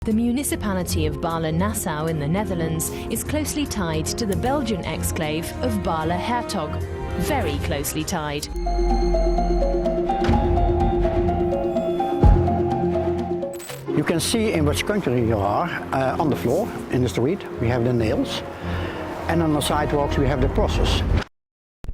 The municipality of Baarle-Nassau in the Netherlands is closely tied to the Belgian exclave of Baarle-Hertog. Very closely tied. You can see in which country you are on the floor, in the street. We have the nails, and on the sidewalks we have the crosses.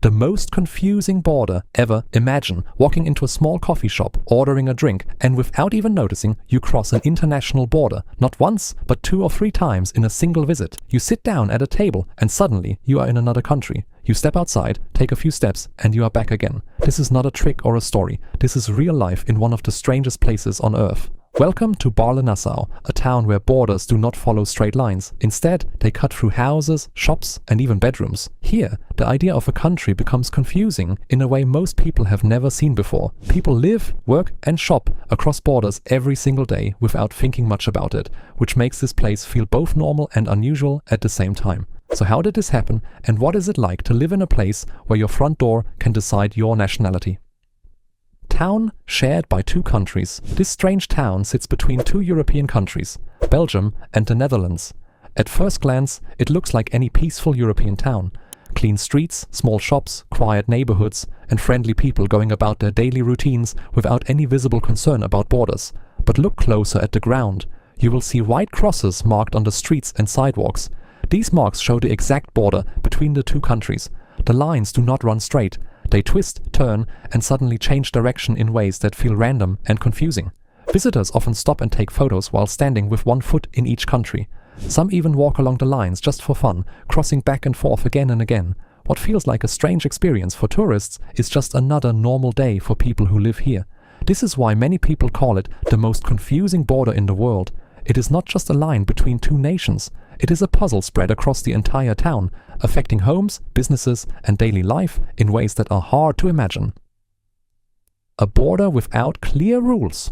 The most confusing border ever. Imagine walking into a small coffee shop, ordering a drink, and without even noticing, you cross an international border. Not once, but 2 or 3 times in a single visit. You sit down at a table and suddenly you are in another country. You step outside, take a few steps, and you are back again. This is not a trick or a story. This is real life in one of the strangest places on Earth. Welcome to Baarle-Nassau, a town where borders do not follow straight lines. Instead, they cut through houses, shops, and even bedrooms. Here, the idea of a country becomes confusing in a way most people have never seen before. People live, work, and shop across borders every single day without thinking much about it, which makes this place feel both normal and unusual at the same time. So how did this happen, and what is it like to live in a place where your front door can decide your nationality? Town shared by 2 countries. This strange town sits between 2 European countries, Belgium and the Netherlands. At first glance, it looks like any peaceful European town. Clean streets, small shops, quiet neighborhoods, and friendly people going about their daily routines without any visible concern about borders. But look closer at the ground. You will see white crosses marked on the streets and sidewalks. These marks show the exact border between the 2 countries. The lines do not run straight. They twist, turn, and suddenly change direction in ways that feel random and confusing. Visitors often stop and take photos while standing with 1 foot in each country. Some even walk along the lines just for fun, crossing back and forth again and again. What feels like a strange experience for tourists is just another normal day for people who live here. This is why many people call it the most confusing border in the world. It is not just a line between 2 nations. It is a puzzle spread across the entire town, affecting homes, businesses, and daily life in ways that are hard to imagine. A border without clear rules.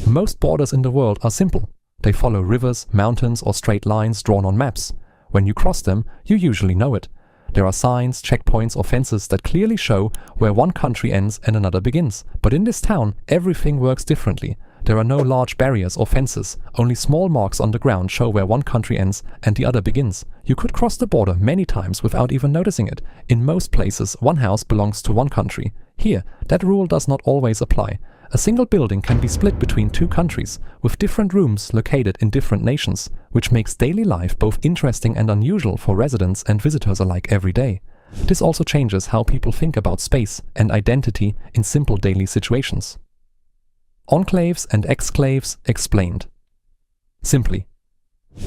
Most borders in the world are simple. They follow rivers, mountains, or straight lines drawn on maps. When you cross them, you usually know it. There are signs, checkpoints, or fences that clearly show where one country ends and another begins. But in this town, everything works differently. There are no large barriers or fences, only small marks on the ground show where one country ends and the other begins. You could cross the border many times without even noticing it. In most places, one house belongs to one country. Here, that rule does not always apply. A single building can be split between 2 countries, with different rooms located in different nations, which makes daily life both interesting and unusual for residents and visitors alike every day. This also changes how people think about space and identity in simple daily situations. Enclaves and exclaves explained. Simply,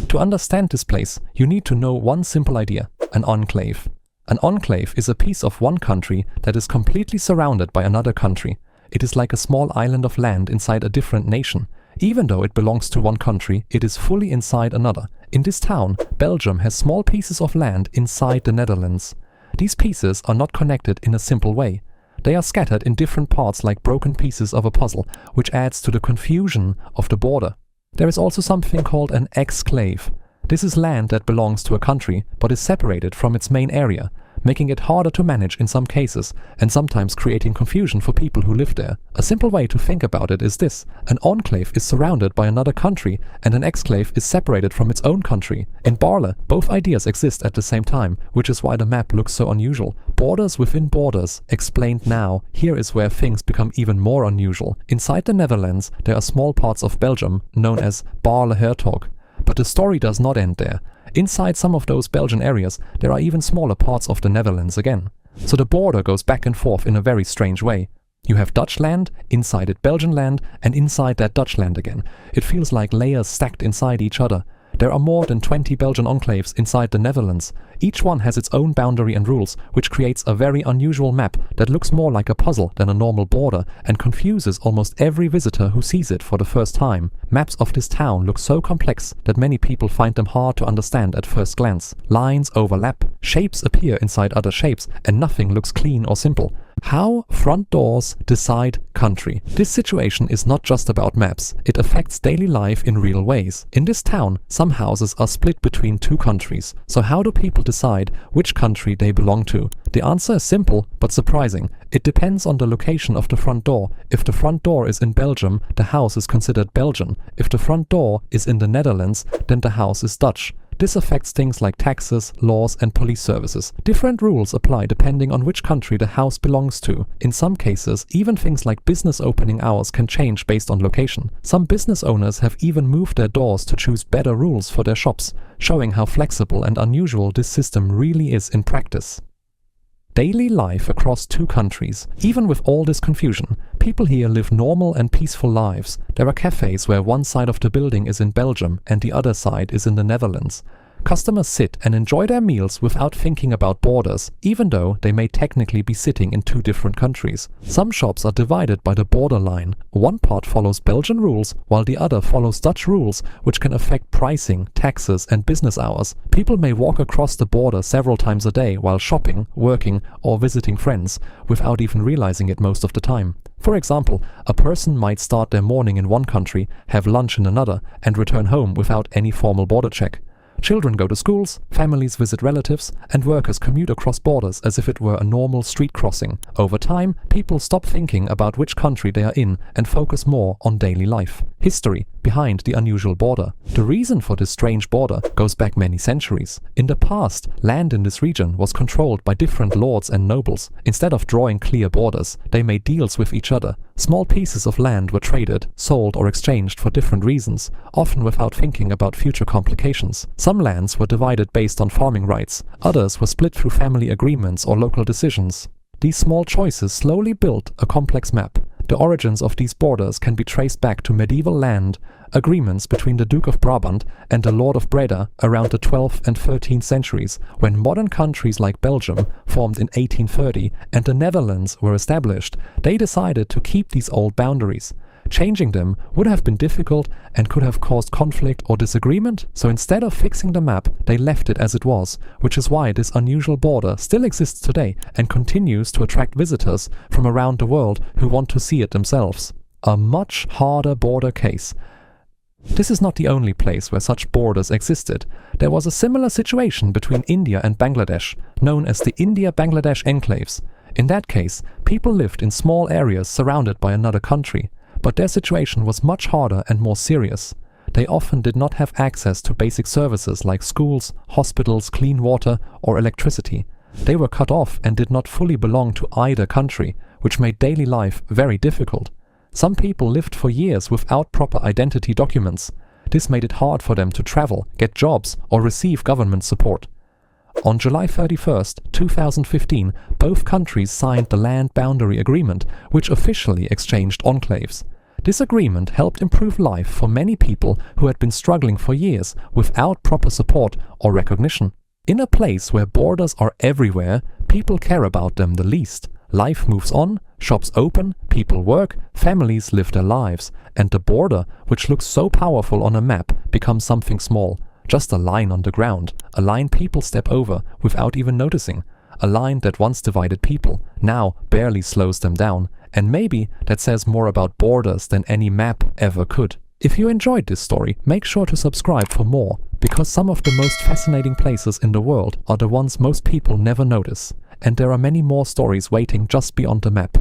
to understand this place, you need to know one simple idea: an enclave. An enclave is a piece of one country that is completely surrounded by another country. It is like a small island of land inside a different nation. Even though it belongs to one country, it is fully inside another. In this town, Belgium has small pieces of land inside the Netherlands. These pieces are not connected in a simple way. They are scattered in different parts like broken pieces of a puzzle, which adds to the confusion of the border. There is also something called an exclave. This is land that belongs to a country, but is separated from its main area, making it harder to manage in some cases, and sometimes creating confusion for people who live there. A simple way to think about it is this: an enclave is surrounded by another country, and an exclave is separated from its own country. In Baarle, both ideas exist at the same time, which is why the map looks so unusual. Borders within borders, explained now. Here is where things become even more unusual. Inside the Netherlands, there are small parts of Belgium, known as Baarle-Hertog. But the story does not end there. Inside some of those Belgian areas, there are even smaller parts of the Netherlands again. So the border goes back and forth in a very strange way. You have Dutch land, inside it Belgian land, and inside that Dutch land again. It feels like layers stacked inside each other. There are more than 20 Belgian enclaves inside the Netherlands. Each one has its own boundary and rules, which creates a very unusual map that looks more like a puzzle than a normal border and confuses almost every visitor who sees it for the first time. Maps of this town look so complex that many people find them hard to understand at first glance. Lines overlap, shapes appear inside other shapes, and nothing looks clean or simple. How front doors decide country. This situation is not just about maps, it affects daily life in real ways. In this town, some houses are split between two countries. So how do people decide which country they belong to? The answer is simple but surprising. It depends on the location of the front door. If the front door is in Belgium, the house is considered Belgian. If the front door is in the Netherlands, then the house is Dutch. This affects things like taxes, laws and police services. Different rules apply depending on which country the house belongs to. In some cases, even things like business opening hours can change based on location. Some business owners have even moved their doors to choose better rules for their shops, showing how flexible and unusual this system really is in practice. Daily life across two countries. Even with all this confusion, people here live normal and peaceful lives. There are cafés where one side of the building is in Belgium and the other side is in the Netherlands. Customers sit and enjoy their meals without thinking about borders, even though they may technically be sitting in two different countries. Some shops are divided by the border line. One part follows Belgian rules, while the other follows Dutch rules, which can affect pricing, taxes and business hours. People may walk across the border several times a day while shopping, working or visiting friends, without even realizing it most of the time. For example, a person might start their morning in one country, have lunch in another, and return home without any formal border check. Children go to schools, families visit relatives, and workers commute across borders as if it were a normal street crossing. Over time, people stop thinking about which country they are in and focus more on daily life. History behind the unusual border. The reason for this strange border goes back many centuries. In the past, land in this region was controlled by different lords and nobles. Instead of drawing clear borders, they made deals with each other. Small pieces of land were traded, sold or exchanged for different reasons, often without thinking about future complications. Some lands were divided based on farming rights, others were split through family agreements or local decisions. These small choices slowly built a complex map. The origins of these borders can be traced back to medieval land agreements between the Duke of Brabant and the Lord of Breda around the 12th and 13th centuries, when modern countries like Belgium, formed in 1830, and the Netherlands were established. They decided to keep these old boundaries. Changing them would have been difficult and could have caused conflict or disagreement, so instead of fixing the map, they left it as it was, which is why this unusual border still exists today and continues to attract visitors from around the world who want to see it themselves. A much harder border case. This is not the only place where such borders existed. There was a similar situation between India and Bangladesh, known as the India-Bangladesh enclaves. In that case, people lived in small areas surrounded by another country. But their situation was much harder and more serious. They often did not have access to basic services like schools, hospitals, clean water, or electricity. They were cut off and did not fully belong to either country, which made daily life very difficult. Some people lived for years without proper identity documents. This made it hard for them to travel, get jobs, or receive government support. On July 31st, 2015, both countries signed the Land Boundary Agreement, which officially exchanged enclaves. This agreement helped improve life for many people who had been struggling for years without proper support or recognition. In a place where borders are everywhere, people care about them the least. Life moves on, shops open, people work, families live their lives, and the border, which looks so powerful on a map, becomes something small. Just a line on the ground, a line people step over without even noticing, a line that once divided people, now barely slows them down, and maybe that says more about borders than any map ever could. If you enjoyed this story, make sure to subscribe for more, because some of the most fascinating places in the world are the ones most people never notice, and there are many more stories waiting just beyond the map.